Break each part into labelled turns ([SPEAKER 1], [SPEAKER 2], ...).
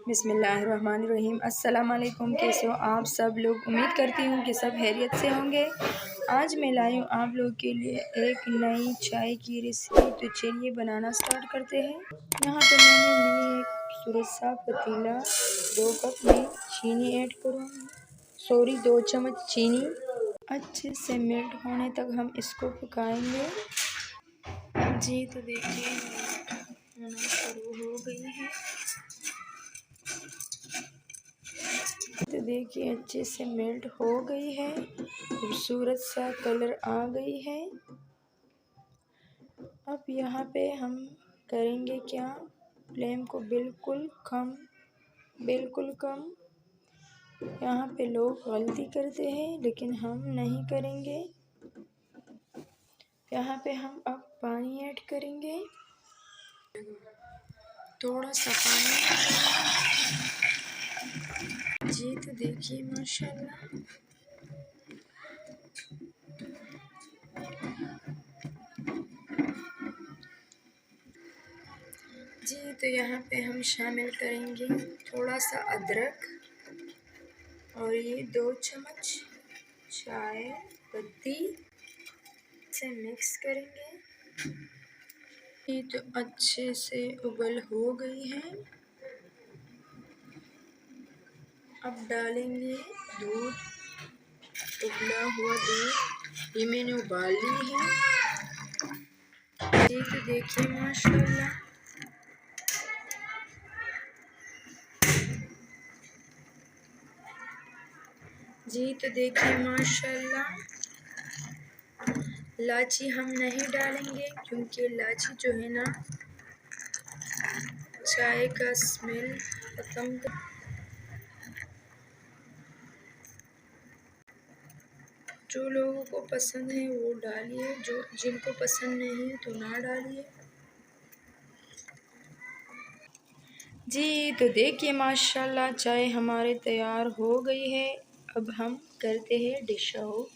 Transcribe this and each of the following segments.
[SPEAKER 1] बिस्मिल्लाहिर्रहमानिर्रहीम। अस्सलाम वालेकुम। कैसे हो आप सब लोग? उम्मीद करती हूँ कि सब खैरियत से होंगे। आज मैं लाई हूँ आप लोग के लिए एक नई चाय की रेसिपी। तो चलिए बनाना स्टार्ट करते हैं। यहाँ पे मैंने ली है सुरसा पतीला, 2 कप में चीनी ऐड करूँगी, 2 चम्मच चीनी। अच्छे से मेल्ट होने तक हम इसको पकाएंगे। जी तो देखिए होना शुरू हो गई है। तो देखिए अच्छे से मेल्ट हो गई है, खूबसूरत सा कलर आ गई है। अब यहाँ पे हम करेंगे क्या, फ्लेम को बिल्कुल कम। यहाँ पे लोग गलती करते हैं लेकिन हम नहीं करेंगे। यहाँ पे हम अब पानी ऐड करेंगे, थोड़ा सा पानी। जी तो देखिए माशाल्लाह जी। तो यहाँ पे हम शामिल करेंगे थोड़ा सा अदरक और ये 2 चम्मच चाय पत्ती से मिक्स करेंगे। ये तो अच्छे से उबल हो गई है। अब डालेंगे दूध, उबला हुआ दूध, ये मैंने उबाल ली है। ये तो देखिए माशाल्लाह जी। तो देखिए माशाल्लाह इलायची हम नहीं डालेंगे क्योंकि इलायची जो है ना चाय का स्मेल खत्म कर। जो लोगों को पसंद है वो डालिए, जो जिनको पसंद नहीं है तो ना डालिए। जी तो देखिए माशाल्लाह चाय हमारे तैयार हो गई है। अब हम करते हैं डिश आउट।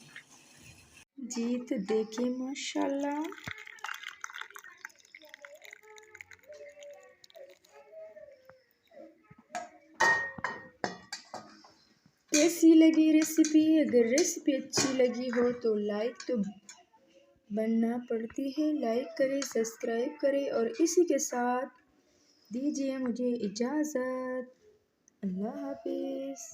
[SPEAKER 1] जी तो देखिए माशाल्लाह कैसी लगी रेसिपी। अगर रेसिपी अच्छी लगी हो तो लाइक तो बनना पड़ती है, लाइक करें, सब्सक्राइब करें और इसी के साथ दीजिए मुझे इजाज़त। अल्लाह हाफिज़।